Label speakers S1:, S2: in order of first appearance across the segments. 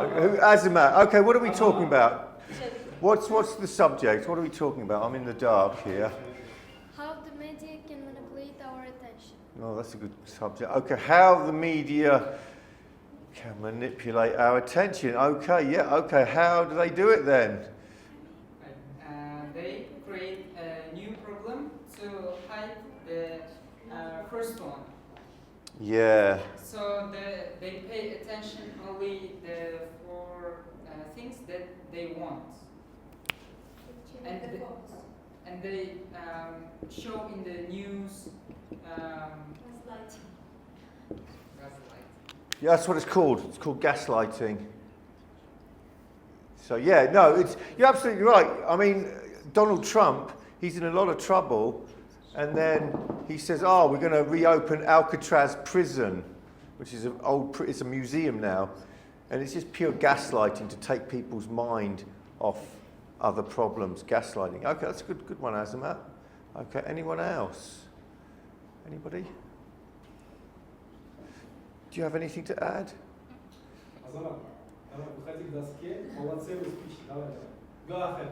S1: Azamat, okay, what are we talking about? What's the subject? What are we talking about? I'm in the dark here.
S2: How the media can manipulate our attention.
S1: Oh, that's a good subject. Okay, how the media can manipulate our attention. Okay, yeah, okay. How do they do it then?
S3: They create a new problem to hide the first one.
S1: Yeah.
S3: So they pay attention only for things that they want. And they show in the news gaslighting.
S1: Yeah, that's what it's called. It's called gaslighting. So yeah, no, you're absolutely right. I mean, Donald Trump, he's in a lot of trouble, and then he says, "Oh, we're going to reopen Alcatraz prison," which is it's a museum now, and it's just pure gaslighting to take people's mind off other problems. Gaslighting. Okay, that's a good one, Azamat. Okay, anyone else? Anybody? Do you have anything to add?
S4: Азамат, давай, выходи к доске, молодцы, вы спички, давай. Go ahead.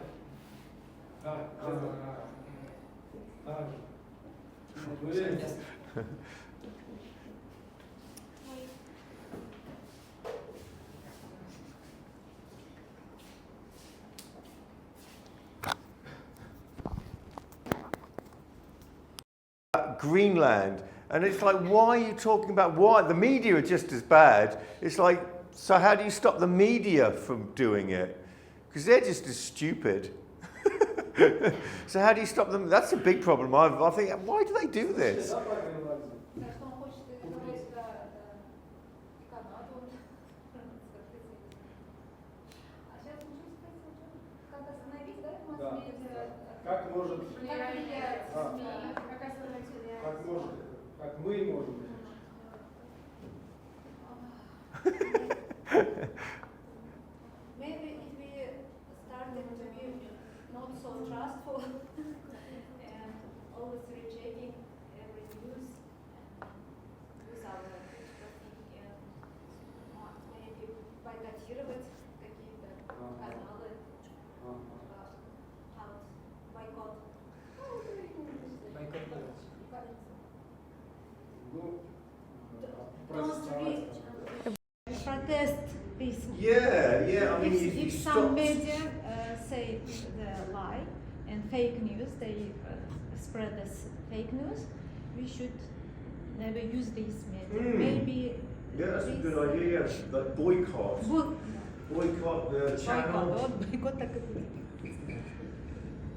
S1: Greenland, and it's like, why are you talking about why? The media are just as bad. It's like, so how do you stop the media from doing it? Because they're just as stupid. So how do you stop them? That's a big problem. I think, why do they do this?
S4: Как мы можем.
S5: Maybe if we started to be not so trustful and always rechecking every news with our thinking, maybe бойкотировать какие-то каналы, бойкот. Protest peaceful.
S1: Yeah. I mean,
S5: if some media say the lie and fake news, they spread this fake news, we should never use these media. Maybe.
S1: Yeah, that's a good idea. Yeah, like boycott. Boycott the channel.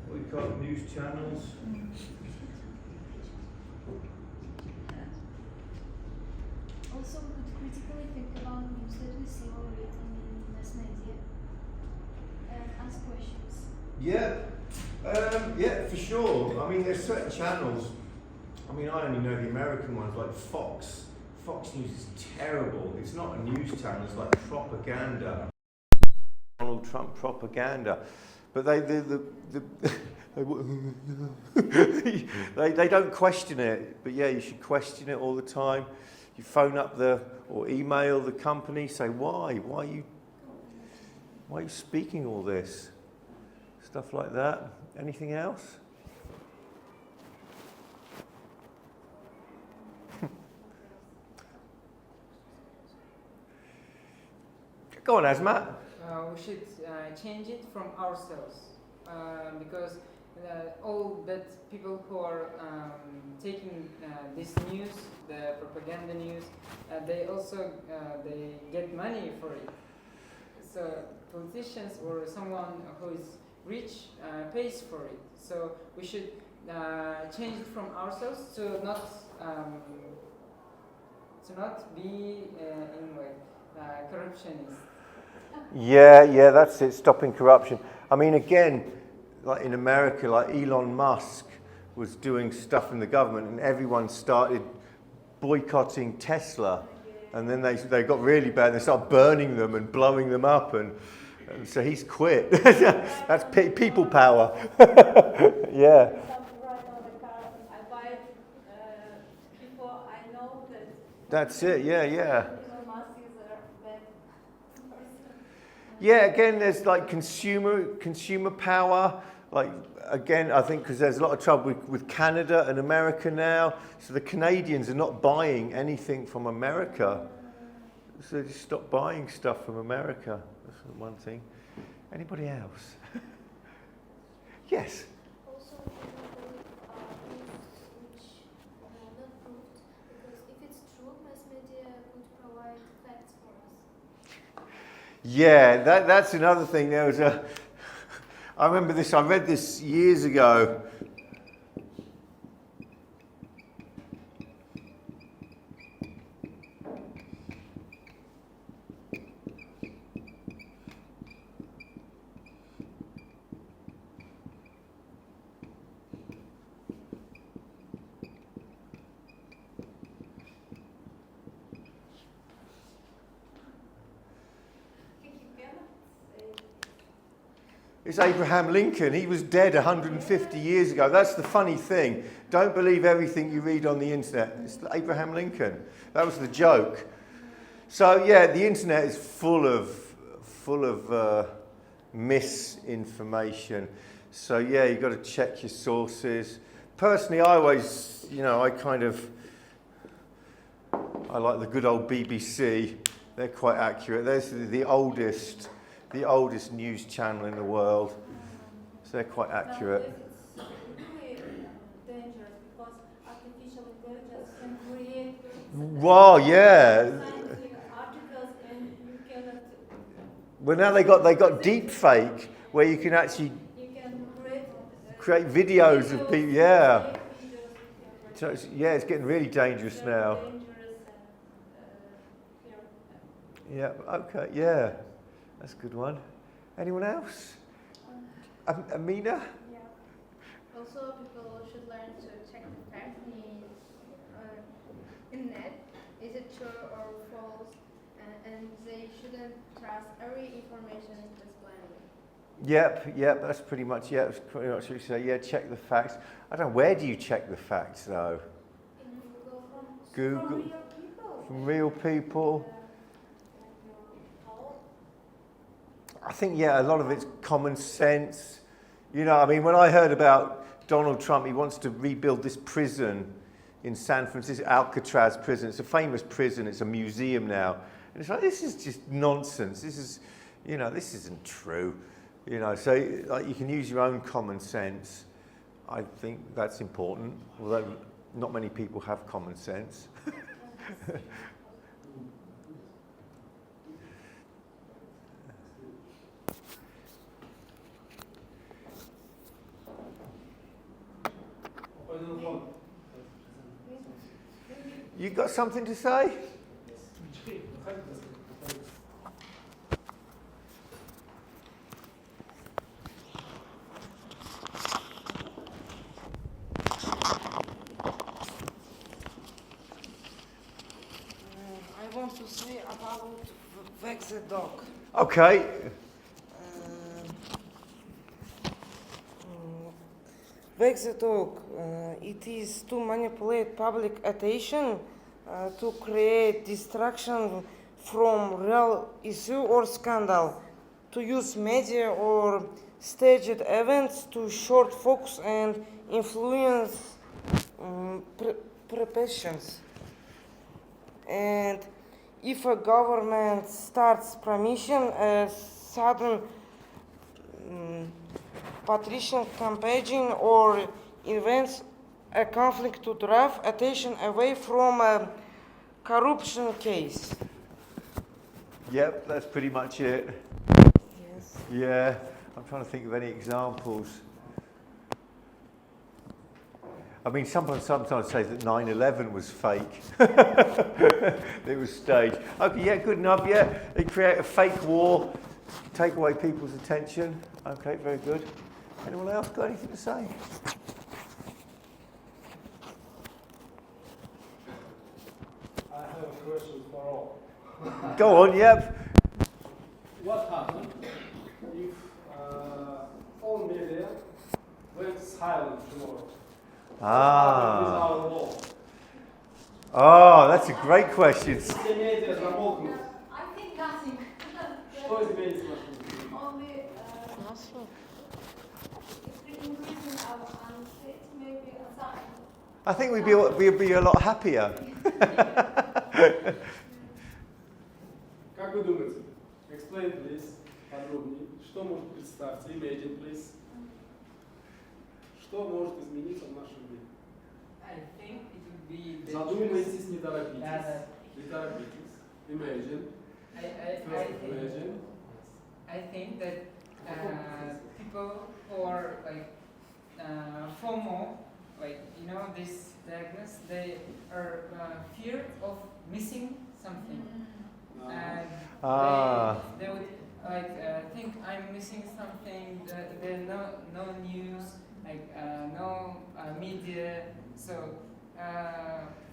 S1: Boycott news channels.
S2: Also, we could critically think about news that we see or read in mass media and ask questions.
S1: Yeah, for sure. I mean, there's certain channels. I mean, I only know the American ones, like Fox. Fox News is terrible. It's not a news channel. It's like propaganda. Donald Trump propaganda. But they don't question it. But yeah, you should question it all the time. You phone up or email the company, say why are you speaking all this? Stuff like that. Anything else? Go on, Azamat.
S3: We should change it from ourselves because all that people who are taking this news, the propaganda news, they also they get money for it. So politicians or someone who is rich pays for it. So we should change it from ourselves to not be in like corruptionist.
S1: Yeah, that's it. Stopping corruption. I mean, again, like in America, like Elon Musk was doing stuff in the government, and everyone started boycotting Tesla, and then they got really bad. They started burning them and blowing them up, and so he's quit. That's people power. Yeah. That's it. Yeah. Yeah, again, there's like consumer power. Like, again, I think because there's a lot of trouble with Canada and America now. So the Canadians are not buying anything from America. So they just stop buying stuff from America. That's one thing. Anybody else? Yes?
S2: Also, which are not proved, because if it's true, mass media would provide facts for us.
S1: Yeah, that's another thing. There was I remember this, I read this years ago. It's Abraham Lincoln. He was dead 150 years ago. That's the funny thing. Don't believe everything you read on the internet. It's Abraham Lincoln. That was the joke. So yeah, the internet is full of misinformation. So yeah, you've got to check your sources. Personally, I always, I like the good old BBC. They're quite accurate. They're the oldest news channel in the world, so they're quite accurate.
S5: It's really dangerous because artificial intelligence can create
S1: Well, yeah.
S5: scientific articles and you cannot.
S1: Well, now they got deep fake, where you can actually
S5: You can
S1: create videos of people. Yeah,
S5: fake videos,
S1: so it's getting really dangerous now.
S5: Dangerous and
S1: Yeah. Okay. Yeah, that's a good one. Anyone else? Amina?
S6: Yeah. Also, people should learn to check the facts in net. Is it true or false? And they shouldn't trust every information just blindly.
S1: Yep. That's pretty much that's pretty much what you say. Yeah, check the facts. I don't know. Where do you check the facts though?
S2: In
S1: Google.
S2: From real people.
S1: From real people. I think, a lot of it's common sense. When I heard about Donald Trump, he wants to rebuild this prison in San Francisco, Alcatraz prison. It's a famous prison. It's a museum now. And it's like, this is just nonsense. This isn't true. So you can use your own common sense. I think that's important, although not many people have common sense. You got something to say?
S7: I want to say about Wag The Dog.
S1: Okay.
S7: Wag The Dog, it is to manipulate public attention, to create distraction from real issue or scandal, to use media or staged events to short focus and influence perceptions. And if a government starts promotion a sudden patrician campaign or invents a conflict to drive attention away from a corruption case.
S1: Yep, that's pretty much it.
S7: Yes.
S1: Yeah, I'm trying to think of any examples. Sometimes say that 9/11 was fake. It was staged. Okay, yeah, good enough. Yeah, they create a fake war, take away people's attention. Okay, very good. Anyone else got anything to say?
S4: I have a question for all.
S1: Go on, yep.
S4: What happened if all media went silent tomorrow?
S1: Ah.
S4: With our law.
S1: Oh, that's a great question.
S4: The media are
S2: I think nothing.
S4: Что изменится в нашем мире?
S2: Only
S5: Nasıl?
S2: if we increase our answer, maybe a sign.
S1: I think we'd be a lot happier.
S4: Как вы думаете? Explain, please, подробнее. Что может представьте? Imagine, please. Что может измениться в нашем мире?
S3: I think it would be the
S4: Задумайтесь, не торопитесь.
S3: Да.
S4: Не торопитесь. Imagine. First imagine.
S3: I think that people who are like FOMO, like this diagnosis, they are feared of missing something, and they would like think I'm missing something. There no news, like no media. So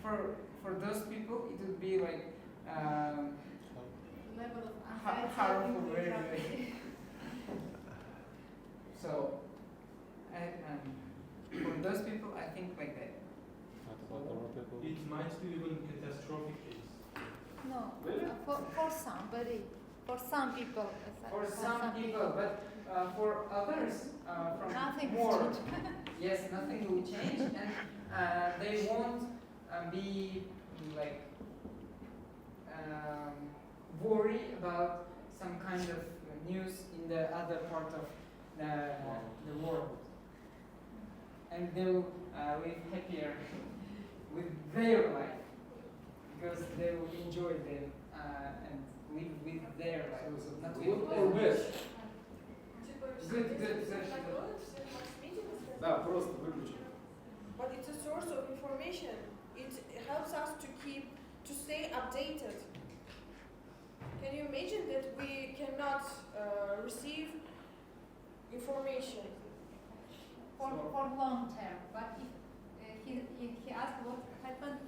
S3: for those people, it would be like.
S2: Level of anxiety.
S3: Harmful, very, very. So, for those people, I think like that.
S8: It might be even catastrophic case.
S5: No,
S4: Really?
S5: for somebody, for some people.
S3: For some people, but for others, from
S5: Nothing
S3: more,
S5: will change.
S3: yes, nothing will change, and they won't be like worry about some kind of news in the other part of the world, and they will live happier with their life because they will enjoy them and live with their life, not with
S4: Or best.
S3: Good.
S4: Да, просто выключи.
S9: But it's a source of information. It helps us to stay updated. Can you imagine that we cannot receive information?
S5: For long term, but if he asked what happened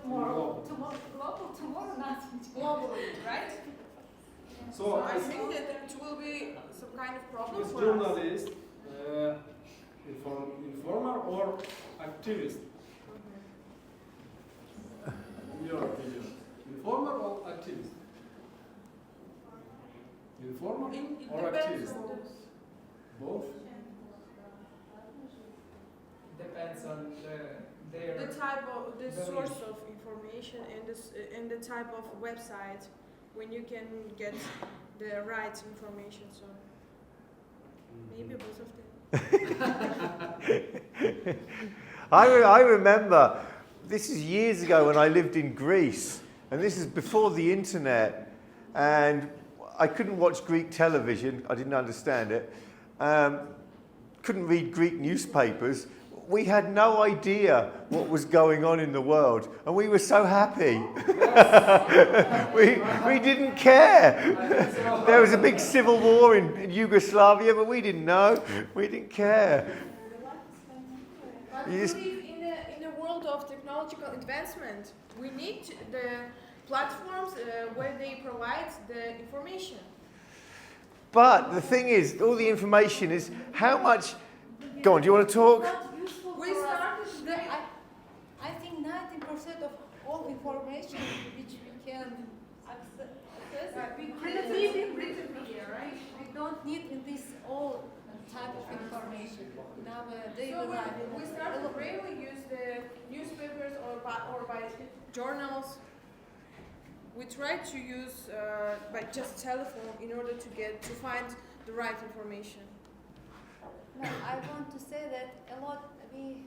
S5: tomorrow, tomorrow nothing.
S9: Globally, right?
S4: So,
S9: I think that it will be some kind of problem
S4: is
S9: for us.
S4: journalist informer or activist? In your opinion, informer or activist? Informer
S9: It
S4: or
S9: depends
S4: activist?
S9: on
S4: Both.
S3: Depends on
S9: the type of the
S3: Belief.
S9: source of information and the type of website when you can get the right information. So maybe both of them.
S1: I remember, this is years ago when I lived in Greece, and this is before the internet, and I couldn't watch Greek television, I didn't understand it, couldn't read Greek newspapers. We had no idea what was going on in the world, and we were so happy. we didn't care. There was a big civil war in Yugoslavia, but we didn't know. We didn't care.
S9: But
S1: You
S9: we
S1: just-
S9: live in a world of technological advancement. We need the platforms where they provide the information.
S1: But the thing is, all the information is how much. Go on, do you want to talk?
S5: Not useful
S9: We
S5: for us.
S9: started
S5: I think 90% of all information which we can access, we
S9: Britain media, right?
S5: we don't need in this all type of information in our daily
S9: So
S5: life.
S9: we started rarely use the newspapers or by journals. We try to use by just telephone in order to find the right information.
S5: No, I want to say that a lot we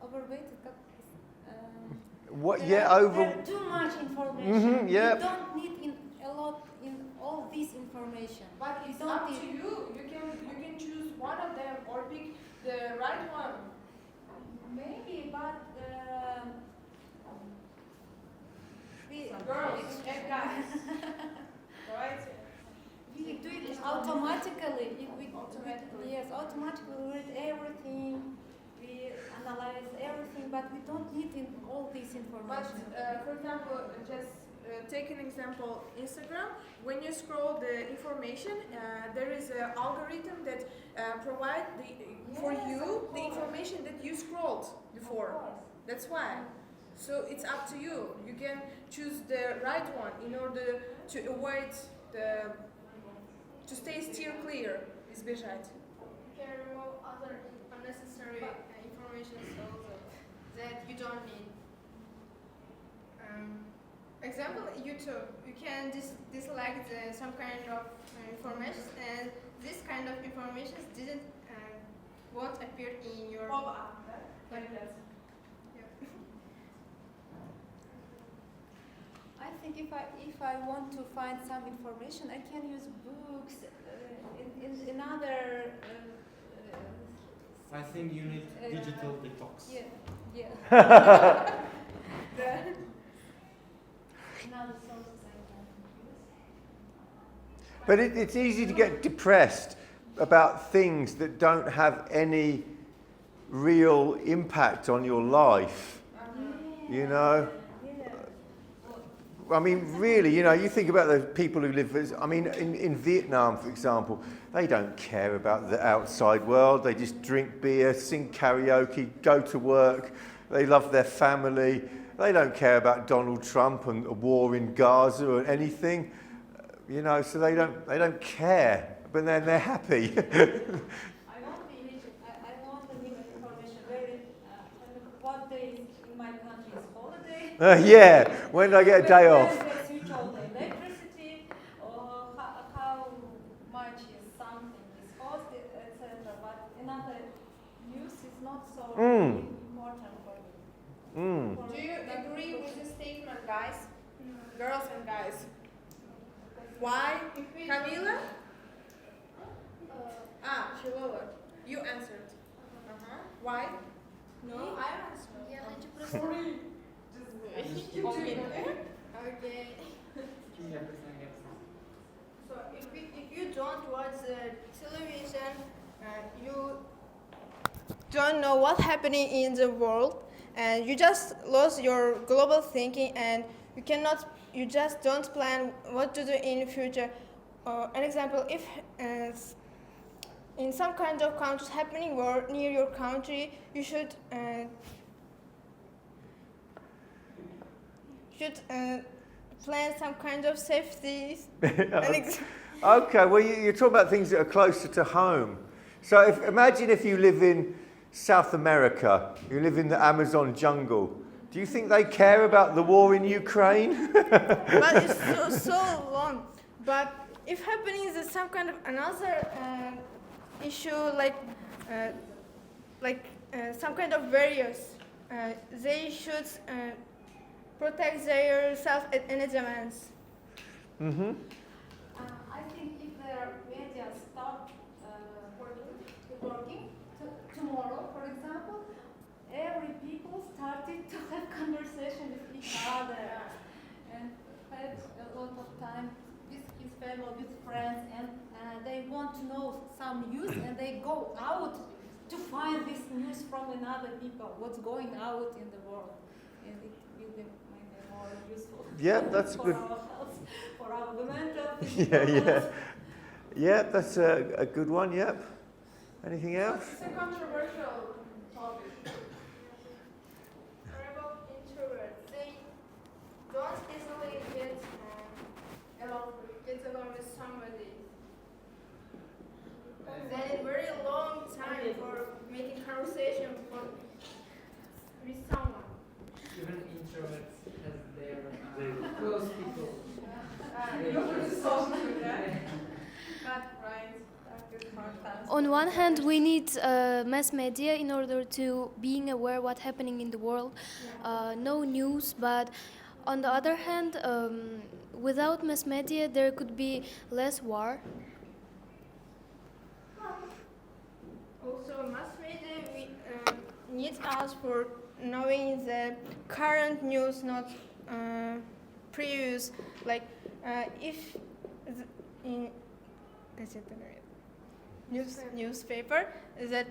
S5: overweighted.
S1: What? Yeah, over.
S5: There too much information.
S1: Yeah.
S5: We don't need a lot in all this information.
S9: But it's
S5: don't
S9: up
S5: need-
S9: to you. You can choose one of them or pick the right one.
S5: Maybe, but we
S9: Girls and guys. Right?
S5: we do it automatically. If we
S9: Automatically.
S5: Yes, automatically we read everything. We analyze everything, but we don't need in all this
S9: But
S5: information.
S9: for example, just take an example, Instagram. When you scroll the information, there is an algorithm that provides for
S5: Yes,
S9: you
S5: of
S9: the
S5: course.
S9: information that you scrolled before.
S5: Of course.
S9: That's why. So it's up to you. You can choose the right one in order to avoid to steer clear, избежать.
S6: You can remove other unnecessary information also that you don't need. Example, YouTube. You can dislike some kind of information, and this kind of information won't appear in your
S9: Pop-up, like that.
S6: Yeah.
S5: I think if I want to find some information, I can use books in other.
S8: I think you need digital detox.
S5: Yeah. Another sources I can use.
S1: But it's easy to get depressed about things that don't have any real impact on your life. You know? I mean, really, you know, you think about the people who live, I mean, in Vietnam, for example, they don't care about the outside world. They just drink beer, sing karaoke, go to work. They love their family. They don't care about Donald Trump and a war in Gaza or anything. You know, so they don't care, but then they're happy.
S5: I want to give information very what day in my country is holiday.
S1: Yeah, when do I get a day off?
S5: When they switch on the electricity, or how much is something is costed, etc. But another news is not so important for me.
S6: Do you agree with the statement, guys?
S9: Girls and guys. Why? Camila? She lowered. You answered. Why?
S6: No, I answered. Yeah,
S9: Sorry.
S6: Okay. So if you don't watch the television, you don't know what's happening in the world, and you just lose your global thinking, and you just don't plan what to do in the future. An example, if in some kind of countries happening or near your country, you should plan some kind of safety.
S1: Okay, well, you're talking about things that are closer to home. So imagine if you live in South America, you live in the Amazon jungle. Do you think they care about the war in Ukraine?
S6: But it's so long. But if happening is some kind of another issue, like some kind of barriers, they should protect their self in advance.
S5: I think if their media stop working tomorrow, for example, every people started to have conversation with each other and had a lot of time with his family, with friends, and they want to know some news, and they go out to find this news from another people, what's going out in the world, and it will be maybe more useful.
S1: Yeah, that's
S5: for
S1: good.
S5: our health, for our mental.
S1: Yeah, that's a good one. Yep. Anything else?
S9: It's a controversial topic.
S6: What about introverts? They don't easily get along with somebody. They need very long time for making conversation with someone.
S3: Even introverts has their close people.
S2: On one hand, we need mass media in order to being aware what's happening in the world. No news, but on the other hand, without mass media, there could be less war.
S6: Also, mass media needs us for knowing the current news, not previous. Like if in newspaper that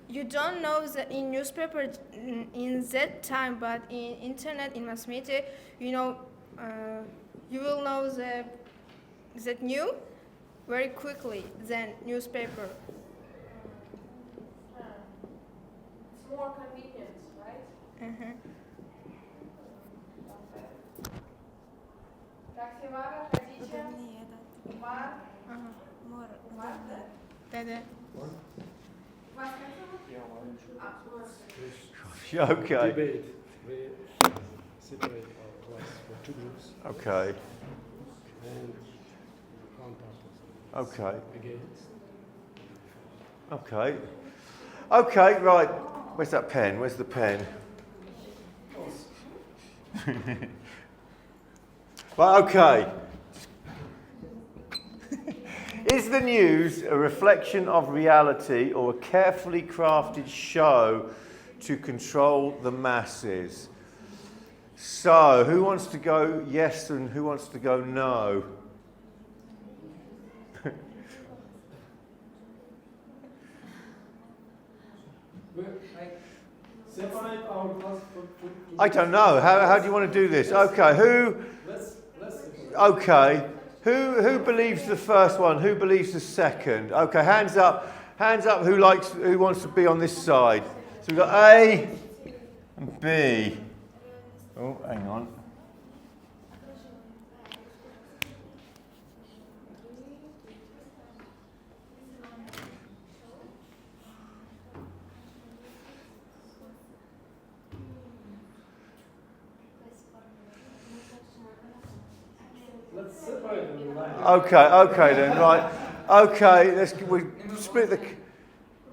S6: you don't know that in newspaper in that time, but in internet, in mass media, you know, you will know that new very quickly than newspaper.
S9: It's more convenient, right? Так, Севара, Хадича, Мар,
S6: Да-да.
S9: вас как зовут?
S1: Okay.
S4: Debate. We separate our class for two groups
S1: Okay.
S4: and one person
S1: Okay.
S4: against.
S1: Okay. Okay, right. Where's that pen? Where's the pen? Right, okay. Is the news a reflection of reality or a carefully crafted show to control the masses? So, who wants to go yes and who wants to go no?
S4: We separate our class for two
S1: I don't know. How do you want to do this? Okay, who?
S4: Let's separate.
S1: Okay, who believes the first one? Who believes the second? Okay, hands up. Hands up. Who wants to be on this side? So we've got A and B. Oh, hang on.
S4: Let's separate them in line.
S1: Okay then, right. Okay, we split the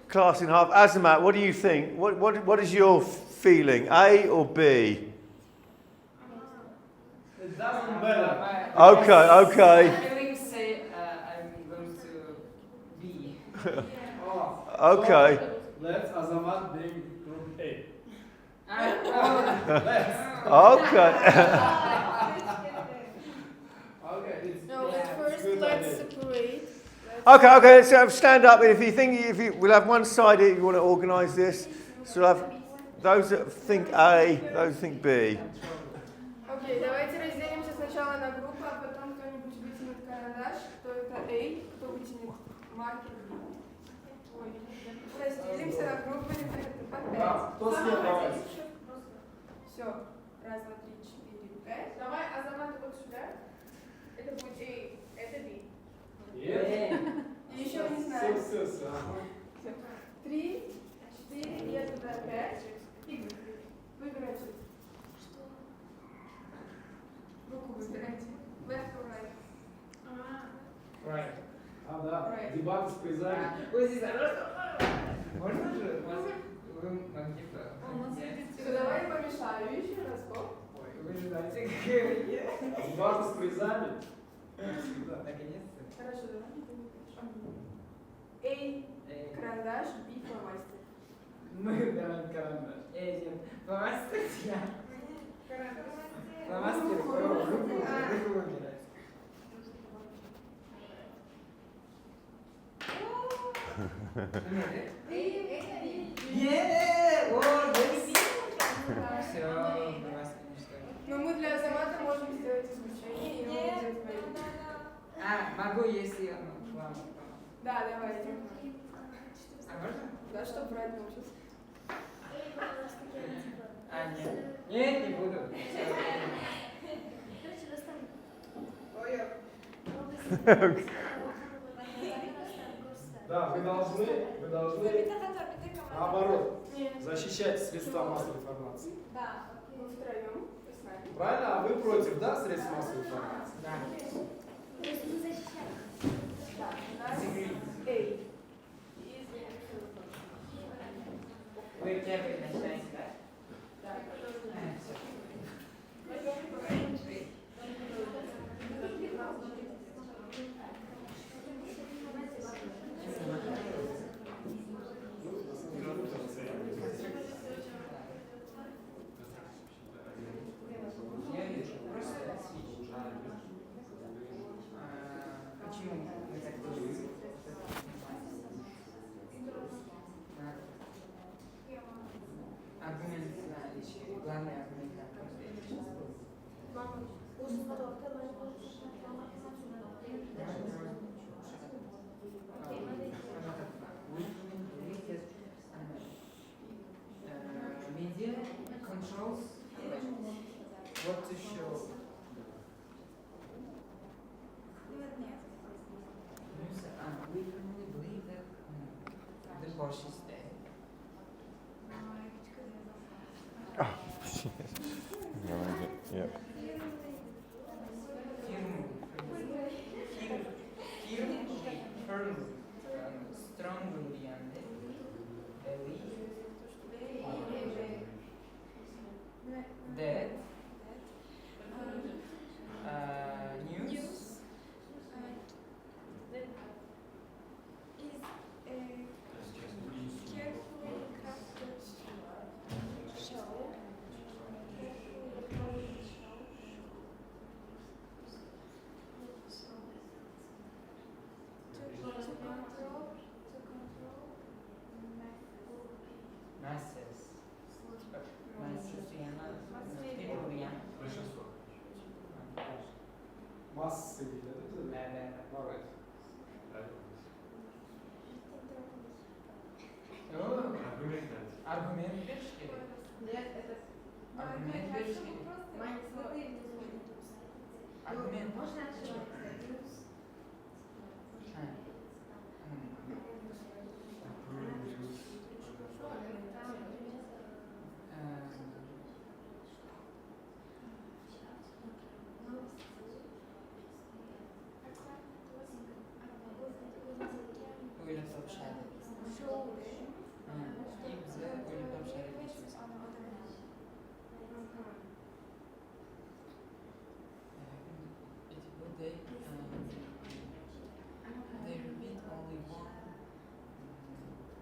S1: class in half. Azamat, what do you think? What is your feeling? A or B?
S4: It doesn't matter.
S1: Okay.
S3: Feelings say I'm going to be.
S4: Oh,
S1: Okay.
S4: So let's Azamat be group A.
S3: Let's.
S1: Okay.
S4: Okay, it's
S6: No, but first
S4: good
S6: let's
S4: idea.
S6: separate.
S1: Okay. So stand up. If we'll have one side here. You want to organise this. So we'll have those that think A, those that think B.
S9: Окей, давайте разделимся сначала на группы, а потом кто-нибудь вытянет карандаш, кто это A, кто вытянет маркер B. Ой, разделимся на группы, по 5.
S4: Да, кто с кем давай?
S9: Все, раз, два, три, четыре, пять. Давай, Азамат, вот сюда. Это будет A, это B. И еще не знаю.
S4: Все.
S9: Всё. 3, 4, я туда 5. И выбирайте. Руку выбирайте. Left or right?
S4: Right. Да.
S9: Right.
S4: Дебаты с призами.
S3: Ой, здесь можно же? Вы могли бы.
S9: Всё, давай я помешаю еще раз. Оп.
S3: Ой, вы же знаете, какие вы.
S4: Дебаты с призами. Всегда.
S3: Наконец-то.
S9: Хорошо, давай не помешаем. A, карандаш, B, фломастер.
S3: Мы берем карандаш. Нет, фломастер я. Фломастер руку выбирать. Все,
S9: Но мы для Азамата можем сделать исключение, и он будет твоим.
S3: могу, если он вам.
S9: Да, давай.
S3: А можно?
S9: Да, чтоб брать научился.
S3: Нет. Нет, не буду.
S4: Да, вы должны наоборот защищать средства массовой информации.
S9: Да, мы втроем, вы с нами.
S4: Правильно? А вы против, да, средств массовой информации?
S3: Да.
S9: Да, у нас A.
S3: Вы первый начинаете, да?
S9: Да.
S3: Все. Я вижу, просто свич. Почему мы так делаем? して
S1: Yeah.
S3: firmly, strongly and believe that news
S5: is a carefully crafted show. To control
S3: masses people yani.
S4: Масс seviyeleri değil mi?
S3: Evet.
S4: Evet.
S3: Аргумент бериш керек. Аргумент бериш керек. Аргумент. Ойлап тапшырады. И бизге ойлап тапшырады дейшибиз. They repeat only one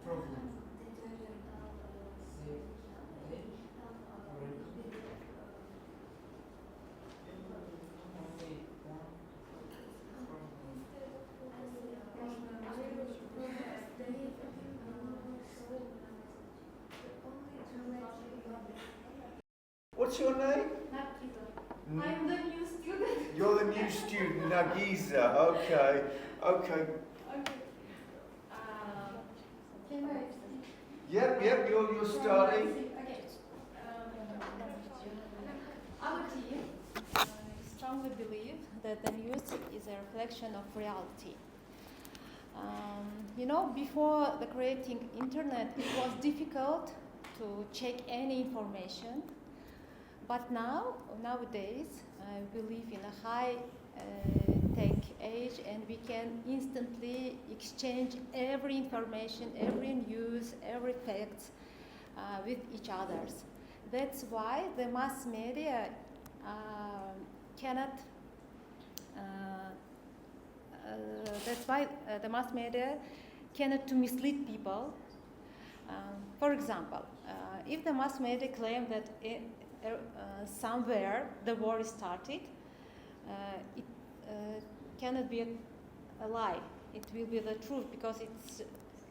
S3: problem. They repeat only one
S1: What's your name?
S5: I'm the new student.
S1: You're the new student, Nagiza. Okay. Okay.
S5: Can I?
S1: Yep, you're starting.
S5: Okay. Our team strongly believe that the news is a reflection of reality. Before the creating internet, it was difficult to check any information. But nowadays, we live in a high tech age, and we can instantly exchange every information, every news, every fact with each others. That's why the mass media cannot. That's why the mass media cannot to mislead people. For example, if the mass media claim that somewhere the war started, it cannot be a lie. It will be the truth, because it's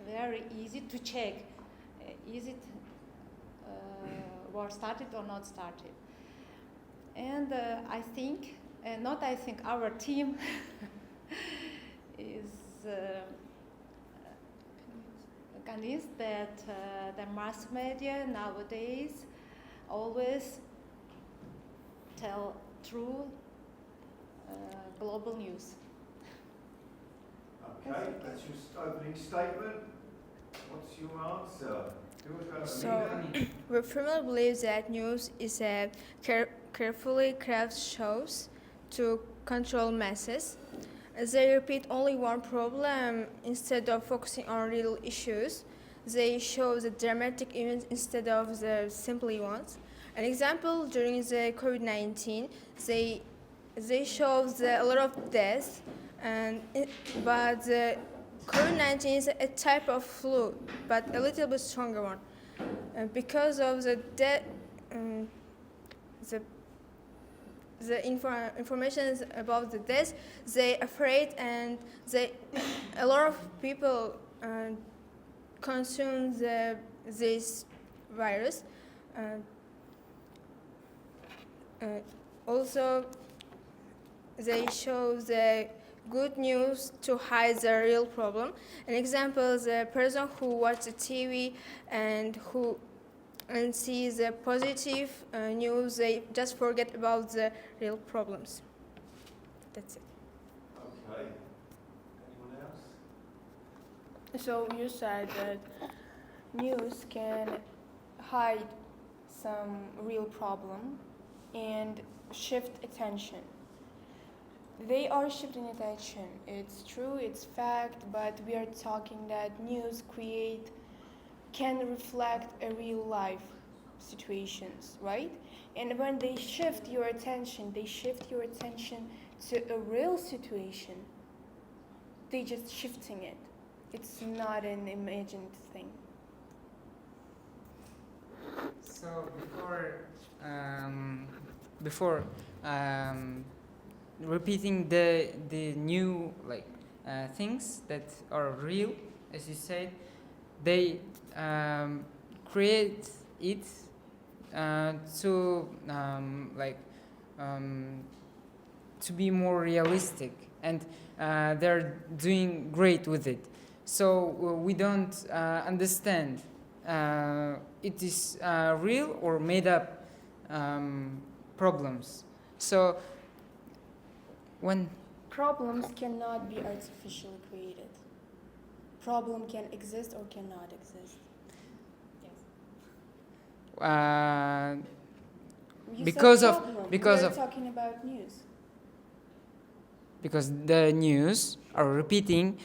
S5: very easy to check is it war started or not started. And our team is convinced that the mass media nowadays always tell true global news.
S1: Okay, that's your opening statement. What's your answer?
S6: So, we firmly believe that news is a carefully crafted shows to control masses. They repeat only one problem instead of focusing on real issues. They show the dramatic events instead of the simple ones. An example, during the COVID-19, they show a lot of deaths, but the COVID-19 is a type of flu, but a little bit stronger one. Because of the information about the death, they afraid, and a lot of people consume this virus. Also, they show the good news to hide the real problem. An example, the person who watches TV and sees the positive news, they just forget about the real problems. That's it.
S1: Okay. Anyone else?
S10: So you said that news can hide some real problem and shift attention. They are shifting attention. It's true, it's fact, but we are talking that news can reflect a real life situations, right? And when they shift your attention to a real situation. They just shifting it. It's not an imagined thing.
S3: So before repeating the new things that are real, as you said, they create it to be more realistic, and they're doing great with it. So we don't understand it is real or made up problems. So when
S10: problems cannot be artificially created. Problem can exist or cannot exist.
S3: Yes.
S10: We're talking about news.
S3: Because the news are repeating,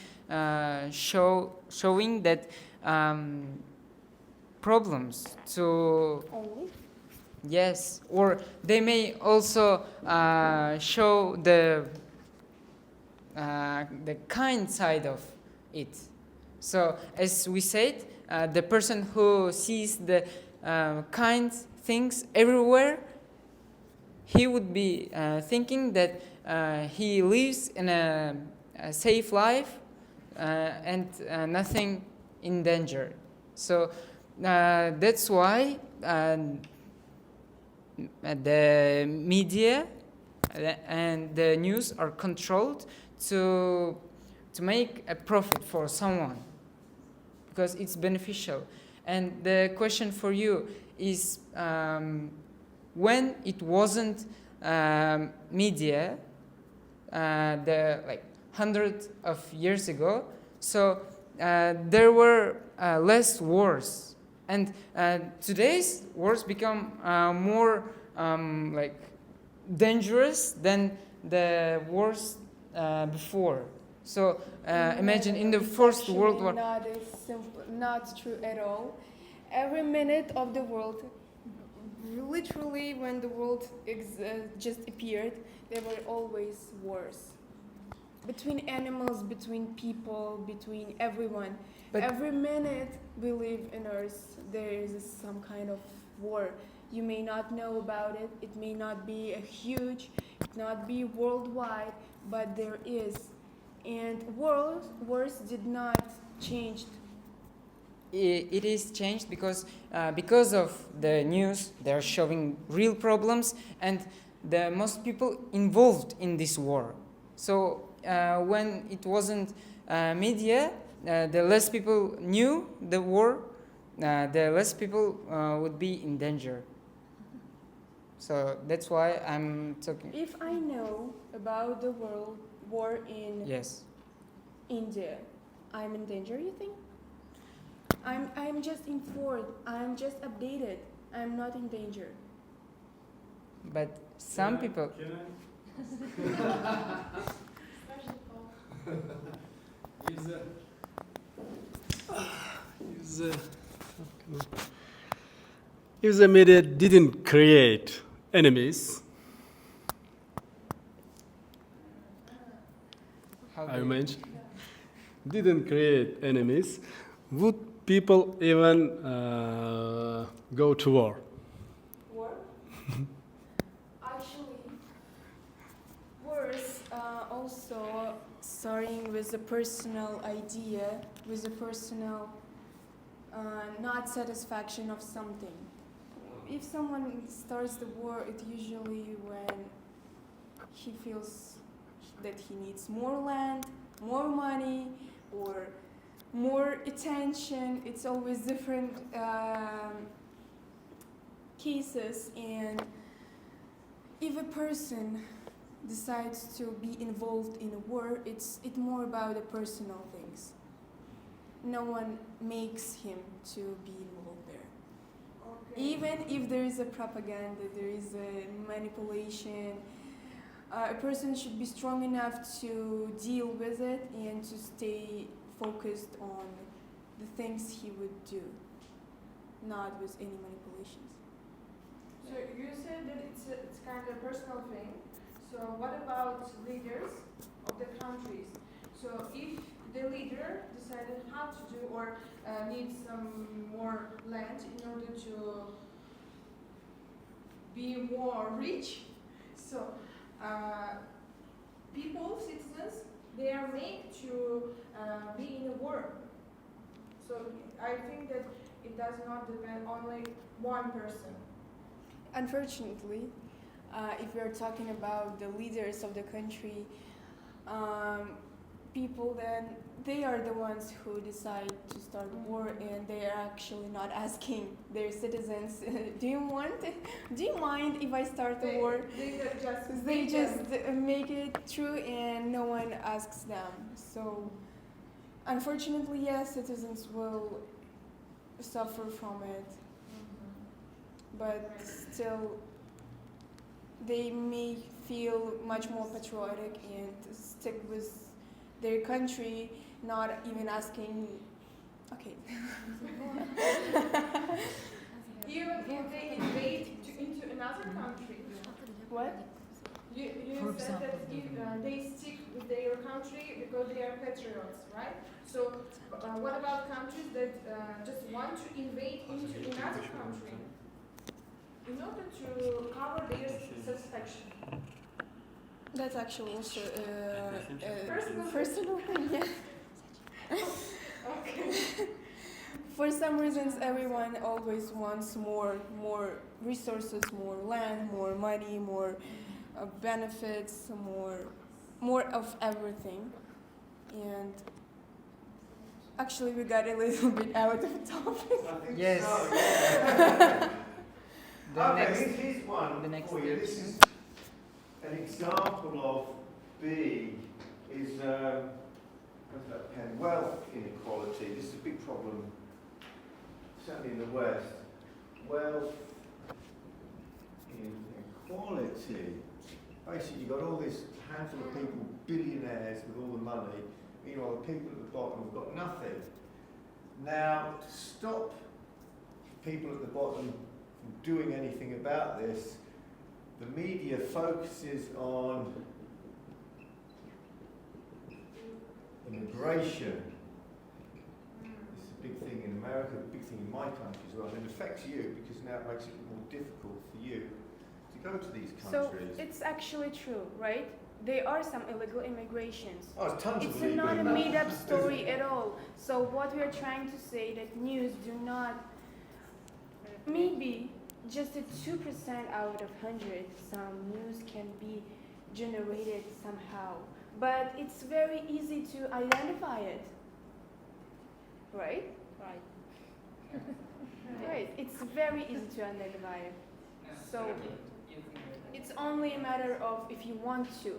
S3: showing that problems to
S10: only.
S3: Yes, or they may also show the kind side of it. So, as we said, the person who sees the kind things everywhere, he would be thinking that he lives in a safe life and nothing in danger. So that's why the media and the news are controlled to make a profit for someone, because it's beneficial. And the question for you is, when it wasn't media, hundreds of years ago, so there were less wars, and today's wars become more dangerous than the wars before. So imagine in the First World War.
S10: Not true at all. Every minute of the world, literally when the world just appeared, there were always wars. Between animals, between people, between everyone. But every minute we live in Earth, there is some kind of war. You may not know about it. It may not be huge, it not be worldwide, but there is. And wars did not change.
S3: It is changed because of the news. They are showing real problems, and the most people involved in this war. So when it wasn't media, the less people knew the war, the less people would be in danger. So that's why I'm talking.
S10: If I know about the world war in India, I'm in danger, you think? I'm just informed, I'm just updated, I'm not in danger.
S3: But some people...
S4: If the media didn't create enemies, I mentioned, didn't create enemies, would people even go to war?
S10: War? Actually, wars also starting with a personal idea, with a personal not satisfaction of something. If someone starts the war, it's usually when he feels that he needs more land, more money, or more attention. It's always different cases, and if a person decides to be involved in a war, it's more about the personal things. no one makes him to be involved there.
S9: Okay.
S10: Even if there is a propaganda, there is a manipulation, a person should be strong enough to deal with it and to stay focused on the things he would do, not with any manipulations.
S9: So you said that it's kind of a personal thing. So what about leaders of the countries? So if the leader decided how to do or needs some more land in order to be more rich, so people, citizens, they are made to be in a war. So I think that it does not depend only one person.
S10: Unfortunately, if we are talking about the leaders of the country, people then they are the ones who decide to start war, and they are actually not asking their citizens, do you mind if I start a war? They just make it through and no one asks them. So unfortunately, yes, citizens will suffer from it, but still they may feel much more patriotic and stick with their country, not even asking, okay.
S9: Even if they invade into another country.
S10: What?
S9: You said that if, they stick with their country because they are patriots, right? So what about countries that just want to invade into another country in order to cover their satisfaction?
S10: That's actually also
S9: Personal?
S10: thing, yeah.
S9: Okay.
S10: For some reasons, everyone always wants more resources, more land, more money, more benefits, more of everything. And actually, we got a little bit out of topic.
S3: Yes.
S1: So, yeah. Okay, here's one
S3: the next
S1: for you. This
S3: step.
S1: is an example of B is what's that pen? Wealth inequality. This is a big problem, certainly in the West. Wealth inequality. Basically, you've got all this handful of people, billionaires with all the money. Meanwhile, the people at the bottom have got nothing. Now, to stop people at the bottom from doing anything about this, the media focuses on immigration. This is a big thing in America, a big thing in my country as well, and it affects you because now it makes it more difficult for you to go to these countries.
S10: So it's actually true, right? There are some illegal immigrations.
S1: Oh, it's tons of
S10: It's
S1: illegal
S10: not a
S1: immigration.
S10: made-up story at all. So what we are trying to say that news do not, maybe just a 2% out of 100, some news can be generated somehow. But it's very easy to identify it, right?
S3: Right.
S10: Right, it's very easy to identify it. So it's only a matter of if you want to.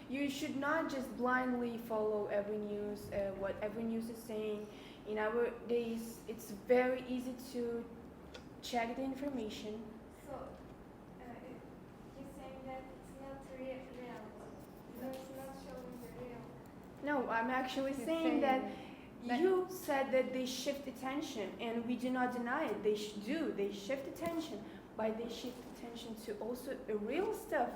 S10: You should not just blindly follow every news, what every news is saying. In our days, it's very easy to check the information.
S5: So, he's saying that it's not reality. It's not showing the real.
S10: No, I'm actually saying that you said that they shift attention, and we do not deny it. They do. They shift attention. But they shift attention to also real stuff.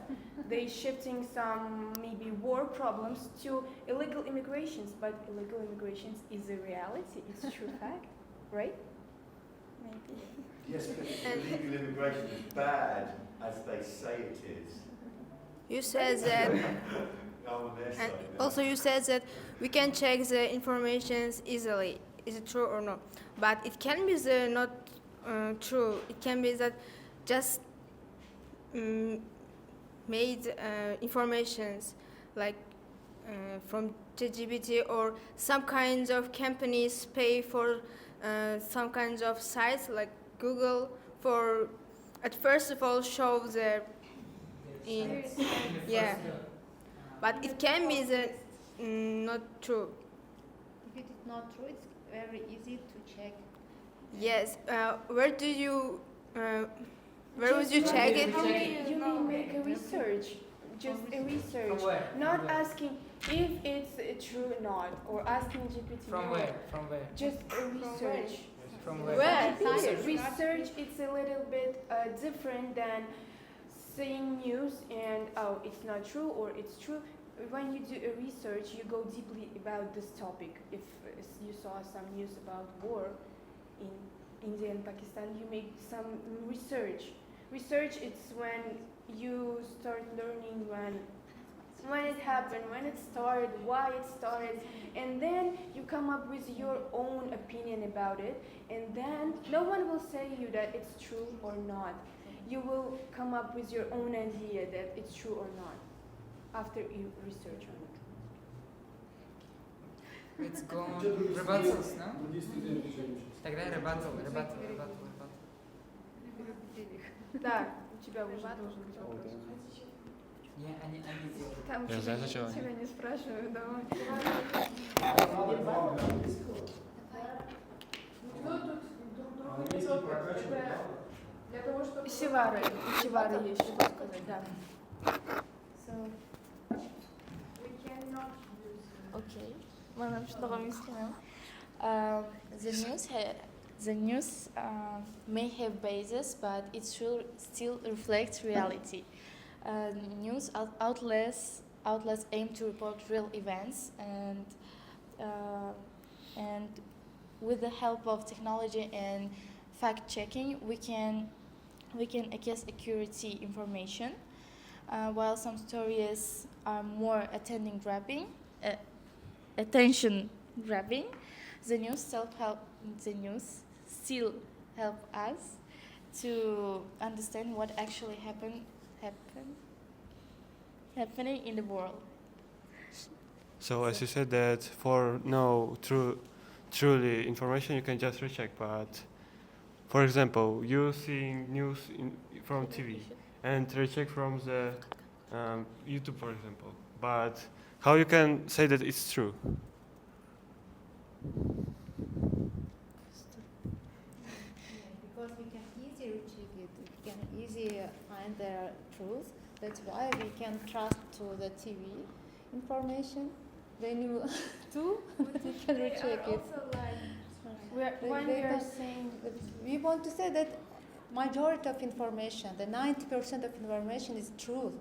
S10: They shifting some maybe war problems to illegal immigrations. But illegal immigrations is a reality. It's a true fact, right? Maybe.
S1: Yes, but illegal immigration is bad as they say it is.
S6: You said that,
S1: Oh, on their
S6: and
S1: side, no.
S6: also you said that we can check the information easily. Is it true or not? But it can be not true. It can be that just made informations like from ChatGPT, or some kinds of companies pay for some kinds of sites like Google for at first of all show the yeah, but it can be not true.
S5: If it is not true, it's very easy to check.
S6: Yes. Where do you? Where would you check it?
S10: You may make a research, just a research.
S3: From where?
S10: Not
S3: From where?
S10: asking if it's true or not, or asking GPT.
S3: From
S10: no.
S3: where? From where?
S10: Just a research.
S3: From where?
S6: Where?
S10: Research, it's a little bit different than seeing news and oh, it's not true or it's true. When you do a research, you go deeply about this topic. If you saw some news about war in India and Pakistan, you make some research. Research, it's when you start learning when it happened, when it started, why it started, and then you come up with your own opinion about it, and then no one will say you that it's true or not. You will come up with your own idea that it's true or not after you research on it.
S3: Let's go on rebuttals, no?
S4: Другие студенты еще не учатся.
S3: Тогда rebuttal.
S10: Да, у тебя уже должен быть вопрос.
S3: Они делают.
S10: Там
S8: Я знаю, зачем они.
S10: тебя не спрашиваю, давай.
S4: Правда, английского.
S9: Кто тут друг друга не
S4: Английский
S9: трогает?
S4: прокачивать
S9: Это
S4: надо.
S9: для того, чтобы...
S10: Севара есть что сказать, да.
S5: So we cannot use.
S11: Okay, madam, devam istemem. The news may have basis, but it should still reflect reality. News outlets aim to report real events, and with the help of technology and fact checking, we can access accuracy information. While some stories are more attention grabbing, the news still help us to understand what actually happening in the world.
S8: So as you said that for no truly information you can just recheck, but for example you seeing news from TV and recheck from the YouTube, for example, but how you can say that it's true?
S5: Because we can easily check it, we can easily find the truth. That's why we can trust to the TV information. When you do, we can recheck it.
S10: When we are saying
S5: We want to say that majority of information, the 90% of information is truth.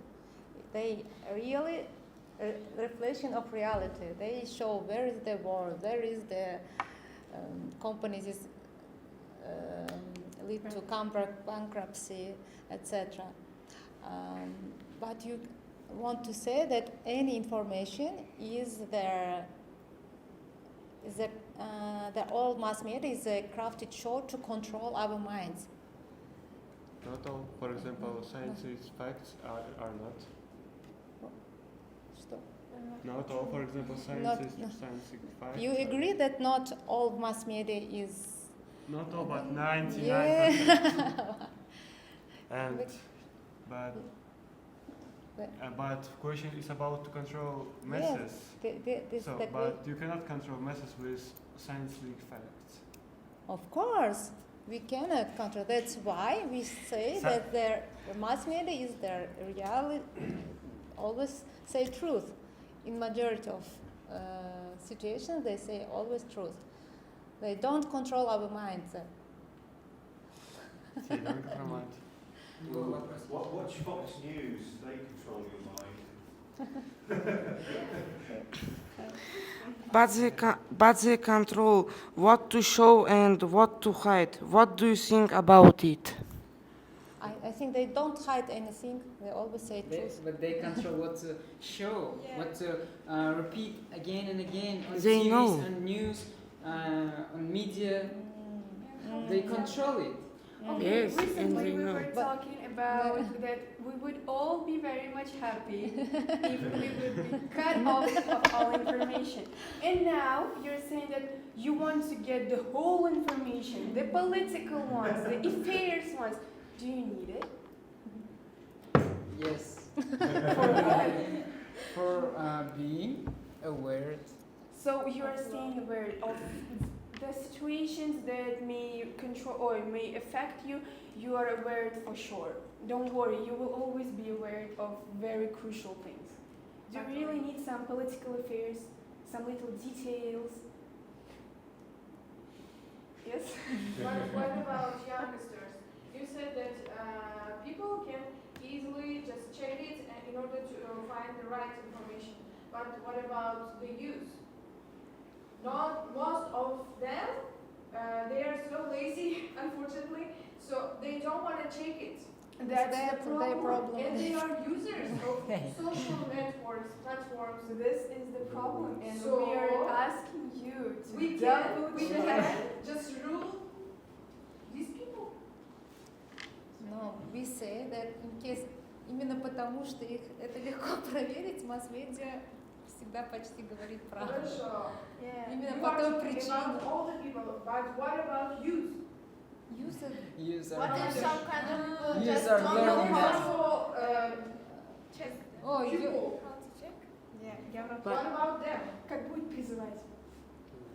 S5: They really reflection of reality. They show where is the war, where is the companies is lead to bankruptcy, etc. But you want to say that any information is the all mass media is a crafted show to control our minds.
S8: Not all, for example, scientific facts are not.
S5: Что?
S8: Not all, for example, scientific facts.
S5: You agree that not all mass media is.
S8: Not all, but 99%.
S5: Yeah.
S8: And
S5: But-
S8: but question is about to control masses.
S5: Yes,
S8: So, but you cannot control masses with scientific facts.
S5: of course, we cannot control. That's why we say
S8: So-
S5: that the mass media is the reality. Always say truth. In majority of situations, they say always truth. They don't control our minds.
S8: So you don't control mind.
S1: Watch Fox News, they control your mind.
S7: But they control what to show and what to hide. What do you think about it?
S5: I think they don't hide anything. They always say truth.
S3: But they control what to show, what to repeat again and again on
S7: They
S3: TVs,
S7: know.
S3: on news, on media. They control it.
S10: okay,
S7: Yes, and
S10: recently
S7: they
S10: we
S7: know.
S10: were talking about that we would all be very much happy if we would be cut off of all information. And now you're saying that you want to get the whole information, the political ones, the affairs ones. Do you need it?
S3: Yes.
S10: For what?
S3: For being aware.
S10: So you are saying aware of the situations that may control or may affect you, you are aware for sure. Don't worry, you will always be aware of very crucial things. Do you really need some political affairs, some little details? Yes?
S9: What about youngsters? You said that people can easily just check it in order to find the right information. But what about the youth? Not most of them, they are so lazy, unfortunately, so they don't want to check it.
S10: That's the problem.
S9: And they are users of social networks, platforms.
S10: This is the problem, and
S9: So,
S10: we are asking you to
S9: We
S10: double
S9: can
S10: check.
S9: just rule these people.
S5: Но we say that in case, именно потому что их это легко проверить, масс-медиа всегда почти говорит правду.
S9: Хорошо.
S5: Именно
S9: You
S5: по
S9: are
S5: той
S9: talking
S5: причине.
S9: about all the people, but what about youth?
S3: User.
S6: What if some kind of people
S3: User
S6: just don't know
S3: learning
S6: how
S3: that.
S6: to
S9: Check
S5: Oh, you.
S9: people.
S5: Yeah, я
S9: What about them?
S10: Как будет призывать?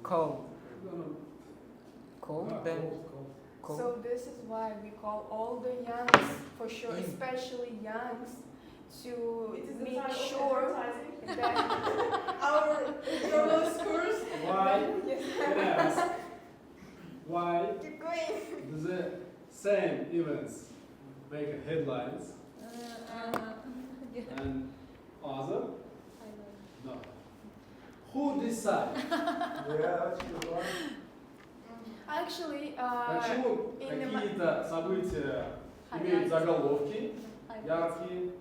S3: Call.
S4: No, no.
S3: Call
S4: Ah,
S3: them.
S4: call.
S10: So this is why we call all the youngs, for sure,
S3: In.
S10: especially youngs, to
S9: It is the
S10: make
S9: time of
S10: sure
S9: advertising.
S10: that
S9: Our journalist course.
S4: Why? Can I ask? Why
S6: keep going.
S4: the same events make headlines and other? No. Who decides?
S1: Yeah, that's a good one.
S10: actually,
S4: Почему
S10: in the
S4: какие-то события имеют заголовки яркие,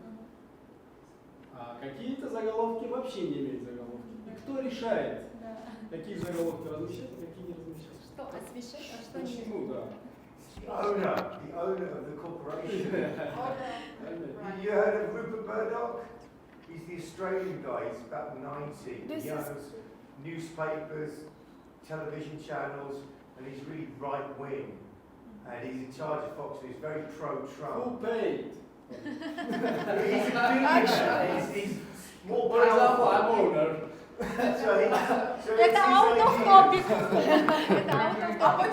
S4: а какие-то заголовки вообще не имеют заголовки? И кто решает, какие заголовки размещать, а какие не размещать?
S5: Что освещать, а что не.
S4: Почему, да?
S1: The owner of the corporation.
S9: Right.
S1: You heard of Rupert Murdoch? He's the Australian guy, he's about 90.
S10: This
S1: He
S10: is-
S1: owns newspapers, television channels, and he's really right-wing. And he's in charge of Fox News, very
S4: Who
S1: pro-Trump.
S4: paid?
S1: He's a billionaire, he's more
S4: For example, I'm
S1: powerful.
S4: owner.
S5: Это out of topic. Это out of topic.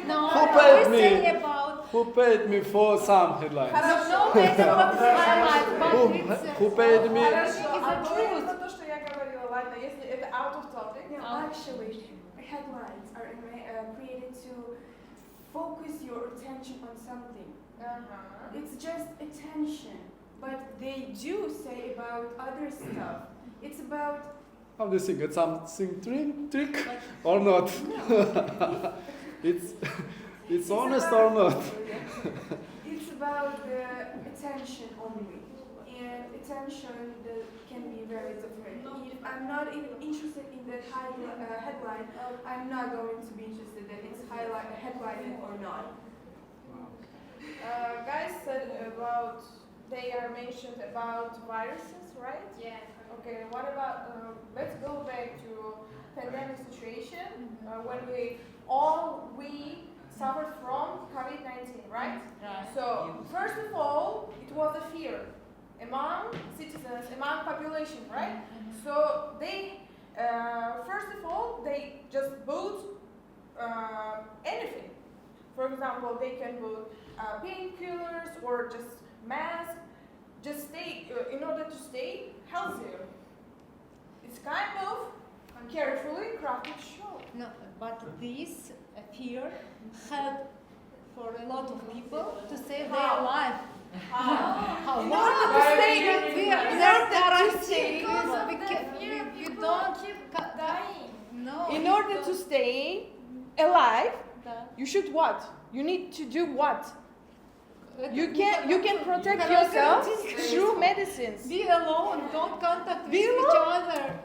S5: No,
S4: Who paid
S5: we're
S4: me?
S5: saying about
S4: Who paid me for some headlines?
S5: no matter what is highlight, but it's
S4: Who paid me?
S9: Хорошо,
S5: It's
S9: а
S5: the
S9: говорим
S5: truth.
S9: про то, что я говорила, ладно, если это out of topic.
S10: No, actually, headlines are created to focus your attention on something. It's just attention, but they do say about other stuff. It's about
S4: How do you think? It's something trick or not? It's honest or not?
S10: it's about the attention only, and attention that can be very different. If I'm not interested in that headline, I'm not going to be interested that it's headlined or not.
S9: Guys said about, they are mentioned about viruses, right?
S5: Yeah.
S9: Okay, what about, let's go back to pandemic situation, when we suffered from COVID-19, right?
S5: Right.
S9: So, first of all, it was a fear among citizens, among population, right? So they, first of all, they just bought anything. For example, they can buy painkillers or just masks, just stay in order to stay healthier. It's kind of carefully crafted show.
S5: No, but this fear help for a lot of people to save their
S9: How?
S5: life.
S9: How?
S5: In
S9: Why?
S5: order to
S9: Why
S5: stay,
S9: we-
S5: we don't
S9: keep dying.
S5: no.
S9: In order to stay alive,
S5: Да.
S9: you should what? You need to do what?
S5: Это
S9: You can protect
S5: Хорошо,
S9: yourself
S5: this-
S9: through medicines.
S5: Be alone, don't contact
S9: Be
S5: with each
S9: alone.
S5: other.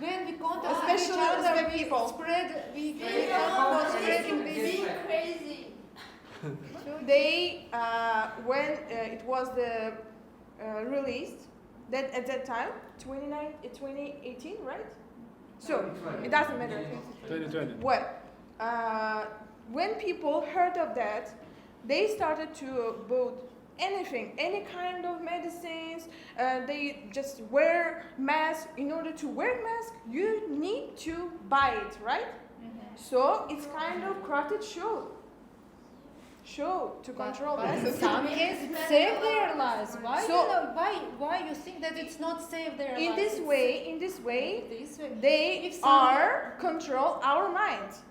S5: When we contact with each
S9: Especially
S5: other,
S9: with
S5: we
S9: people.
S5: spread, we help for spreading this.
S6: Crazy.
S9: They when it was released, that at that time, 2018, right? So it doesn't matter.
S4: 2020.
S9: Well, when people heard of that, they started to buy anything, any kind of medicines. They just wear masks. In order to wear mask, you need to buy it, right? So it's kind of crafted show to control
S5: But in
S9: us.
S5: some cases, it save their lives. Why?
S9: So-
S5: Why you think that it's not save their
S9: In
S5: lives?
S9: this way,
S5: This way.
S9: they
S5: If some-
S9: are control our minds.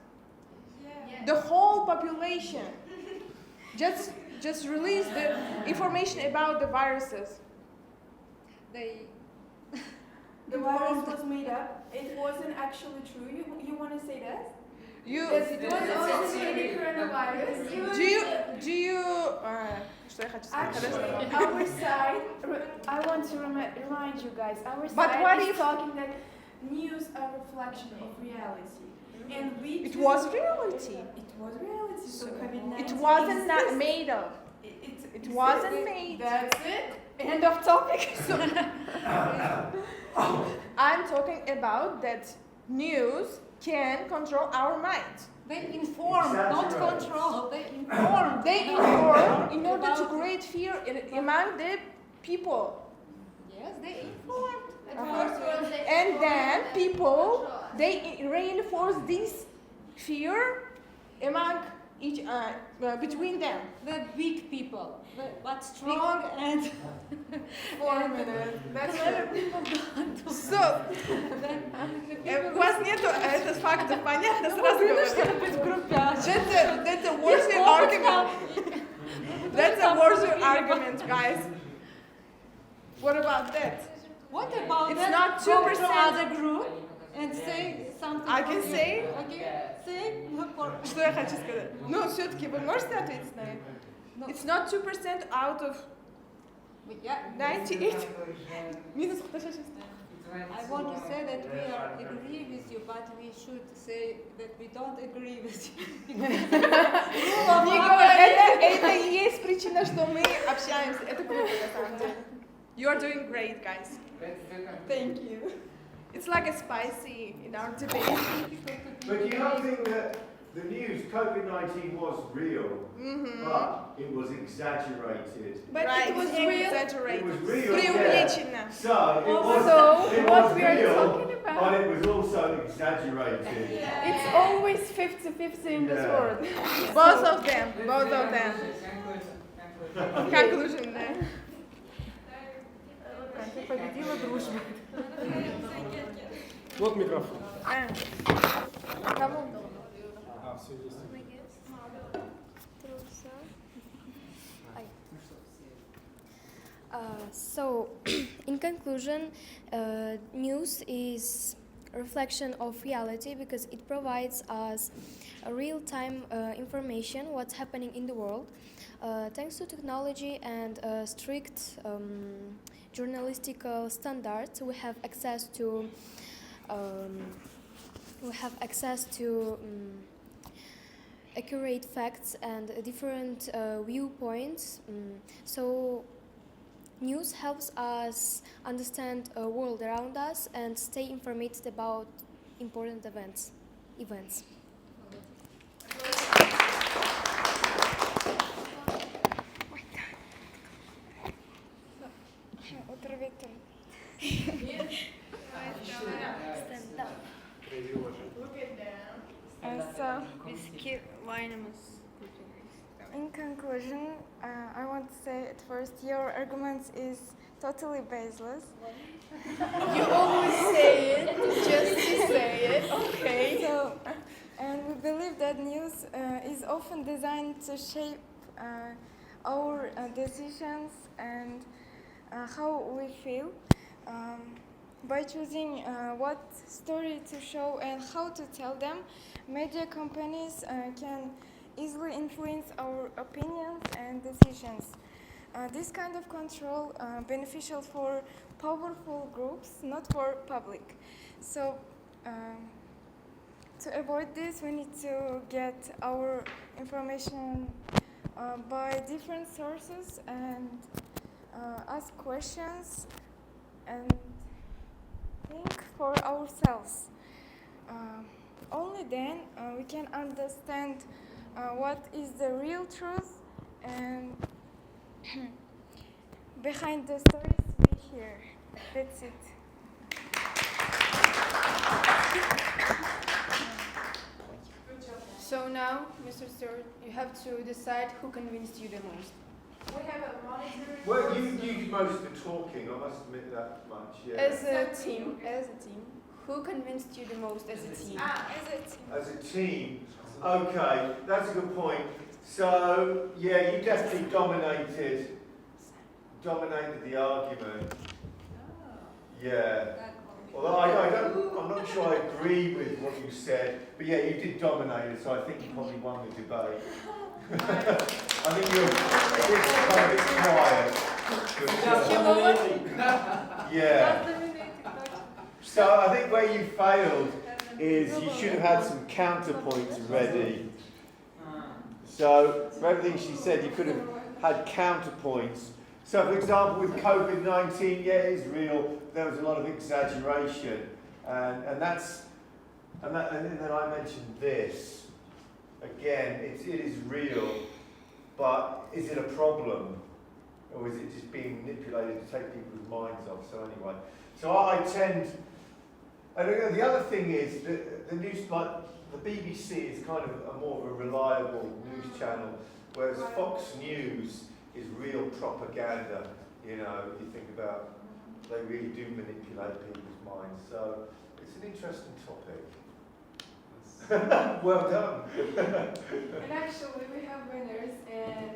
S9: The whole population. Just release the information about the viruses.
S5: They.
S12: The virus was made up. It wasn't actually true. You want to say that?
S9: You
S12: It was originated coronavirus.
S9: do you что я хочу сказать? Хорошо.
S12: Our side, I want to remind you guys, our
S9: But
S12: side
S9: what
S12: is
S9: if-
S12: talking that news are a reflection of reality. And we
S9: It
S12: too-
S9: was reality.
S12: It was reality. So COVID-19
S9: It wasn't not
S12: exists.
S9: made of. It wasn't made.
S12: That's it. End of topic.
S9: I'm talking about that news can control our minds.
S5: They inform, not
S1: Exaggerate.
S5: control. They inform.
S9: They inform in order to
S5: About-
S9: create fear among the people.
S5: Yes, they inform.
S9: And then people, they reinforce this fear among between them.
S5: The weak people, but strong and
S9: 4 minutes.
S5: clever people don't.
S9: So, у вас нету этот фактов, понятно, сразу говорю. That's a worthy argument. That's a worthy argument, guys. What about that?
S5: What about
S9: It's
S5: that?
S9: not
S5: Go
S9: 2%.
S5: to other group and say something.
S9: I can
S5: for you.
S9: say?
S5: Okay, say for.
S9: Что я хочу сказать? Ну, все-таки вы можете ответить на это?
S5: No.
S9: It's not 2% out of
S5: Yeah,
S9: 98. Минус кто сейчас?
S5: I want to say that we are agree with you, but we should say that we don't agree with you.
S9: Николай, это и есть причина, что мы общаемся. Это круто, на самом деле. You are doing great, guys. Thank you. It's like a spicy in our debate.
S1: But you don't think that the news, COVID-19 was real, but it was exaggerated.
S12: But
S9: Right,
S12: it was
S9: it's
S12: real.
S9: exaggerated.
S1: It was real,
S9: Преувеличено.
S1: yeah. So it was,
S12: So,
S1: it
S12: what
S1: was
S12: we are
S1: real,
S12: talking about-
S1: but it was also exaggerated.
S12: It's always 50-50 in this
S1: Yeah.
S12: world.
S9: Both of them. Both of them. Conclusion, да.
S7: Победила дружба.
S4: Вот микрофон.
S9: Кому?
S4: Все есть.
S2: So, in conclusion, news is a reflection of reality because it provides us a real-time information what's happening in the world. Thanks to technology and strict journalistical standards, we have access to accurate facts and different viewpoints. So news helps us understand the world around us and stay informed about important events.
S13: In conclusion, I want to say at first your arguments is totally baseless.
S12: You always say it just to say it. Okay.
S13: So, and we believe that news is often designed to shape our decisions and how we feel. By choosing what story to show and how to tell them, media companies can easily influence our opinions and decisions. This kind of control beneficial for powerful groups, not for public. So, to avoid this, we need to get our information by different sources and ask questions and think for ourselves. Only then we can understand what is the real truth and behind the stories we hear. That's it.
S10: Stuart. You have to decide who convinced you the most.
S9: We have a monitor.
S1: Well, you did most of the talking, I must admit that much, yeah.
S10: As a team, who convinced you the most as a team?
S1: As a team, okay, that's a good point. So, yeah, you definitely dominated the argument. Yeah. Although I'm not sure I agree with what you said, but yeah, you did dominate it, so I think you probably won the debate. I think you're a bit quiet. Yeah. So I think where you failed is you should have had some counterpoints ready. So for everything she said, you could have had counterpoints. So for example, with COVID-19, yeah, it is real. There was a lot of exaggeration, and then I mentioned this. Again, it is real, but is it a problem? Or is it just being manipulated to take people's minds off? So anyway, so I tend, and the other thing is that the news, like the BBC is kind of a more of a reliable news channel, whereas Fox News is real propaganda. You know, you think about, they really do manipulate people's minds. So it's an interesting topic. Well done.
S12: And actually, we have winners and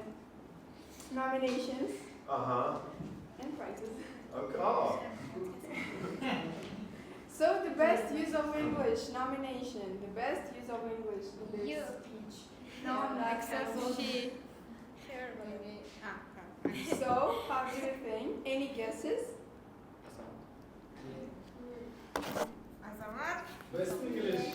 S12: nominations and prizes.
S1: Okay. Oh.
S12: So the best use of English nomination, the best use of English in this speech. So, how do you think? Any guesses?
S4: Best English.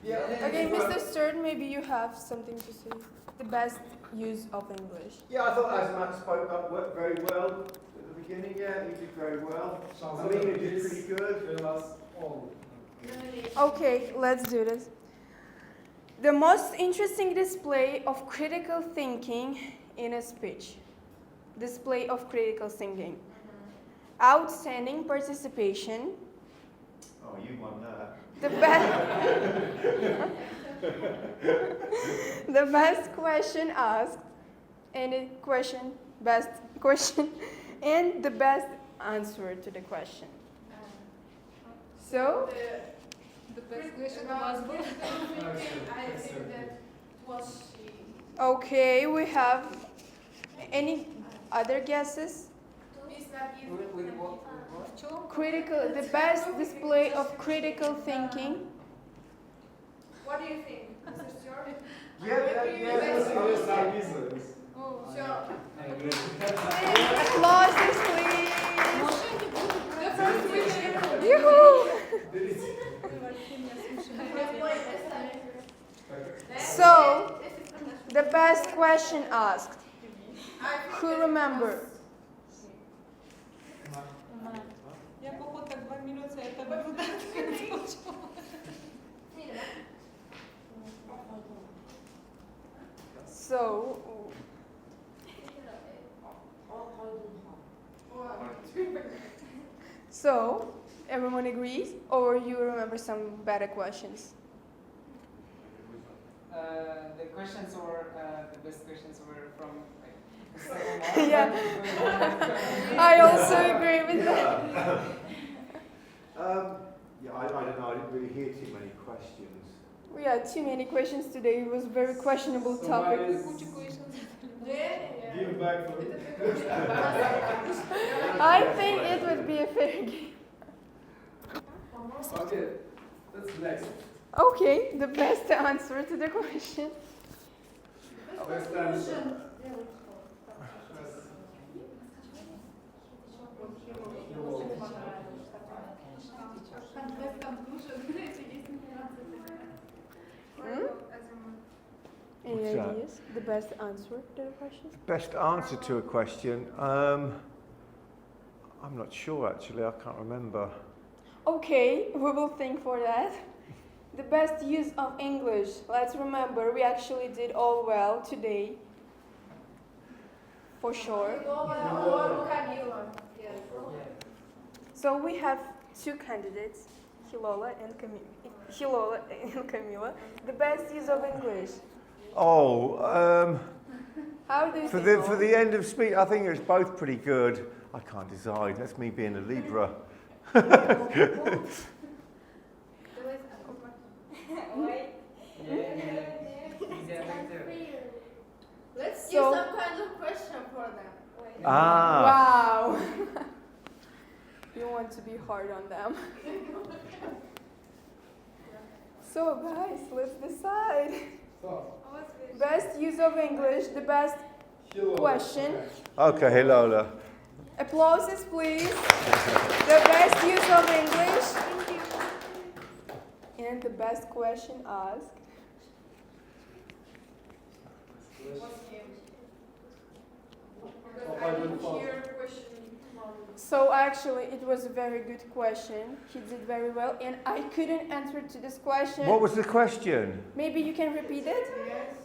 S1: Yeah.
S12: Okay, Mr. Stuart, maybe you have something to say. The best use of English.
S1: Yeah, I thought Asmat spoke up very well at the beginning. Yeah, he did very well. Alina did pretty good.
S4: Tell us all.
S12: Okay, let's do this. The most interesting display of critical thinking in a speech. Display of critical thinking. Outstanding participation.
S1: Oh, you won that.
S12: The best question asked, best question, and the best answer to the question. So,
S9: The best question was good. I think that was she.
S12: Okay, we have any other guesses? Critical, the best display of critical thinking.
S9: What do you think, Mr. Stuart?
S12: Oh,
S9: sure.
S12: Applauses, please.
S9: The first question.
S12: Yoo-hoo. So, the best question asked. Who remember? So, everyone agrees, or you remember some better questions?
S3: The questions were the best questions were from the second one.
S12: Yeah, I also agree with that.
S1: Yeah, I don't know. I didn't really hear too many questions.
S12: We had too many questions today. It was a very questionable topic.
S4: Give back for
S12: I think it would be a fair game.
S4: Okay, that's next.
S12: Okay, the best answer to the question.
S4: Best answer.
S12: Any
S1: What's that?
S12: ideas? The best answer to the question?
S1: Best answer to a question? I'm not sure actually. I can't remember.
S12: Okay, we will think for that. The best use of English. Let's remember, we actually did all well today. For sure. So we have two candidates, Hilola and Camila. The best use of English. How do you
S1: For
S12: think?
S1: the end of speech, I think it's both pretty good. I can't decide. That's me being a Libra.
S6: Let's
S12: So-
S6: give some kind of question for them. Wait.
S12: Wow. You want to be hard on them. So guys, let's decide.
S4: So,
S12: Best use of English, the best question.
S1: Okay, Hilola.
S12: Applauses, please. The best use of English. And the best question asked. So actually, it was a very good question. He did very well, and I couldn't answer to this question.
S1: What was the question?
S12: Maybe you can repeat it?
S7: Yes.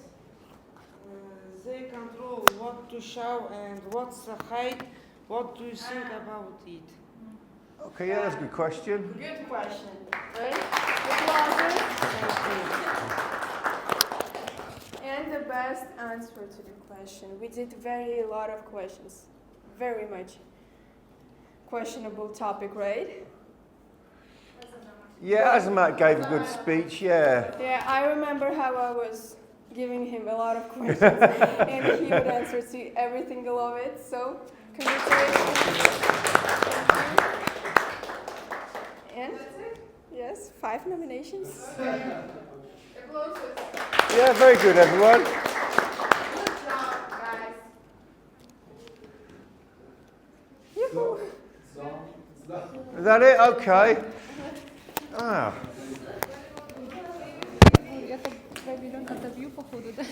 S7: They control what to show and what's the height. What do you think about it?
S1: Okay, yeah, that's a good question.
S12: Good question, right? Applauses. And the best answer to the question. We did a lot of questions. Very much questionable topic, right?
S1: Yeah, Azamat gave a good speech, yeah.
S12: Yeah, I remember how I was giving him a lot of questions and he would answer to every single of it. So, congratulations. Thank you. And yes, 5 nominations.
S1: Yeah, very good, everyone.
S6: Good job, guys.
S12: Yoo-hoo.
S1: Is that it? Okay. Ah.
S10: Это проведён интервью, походу, да?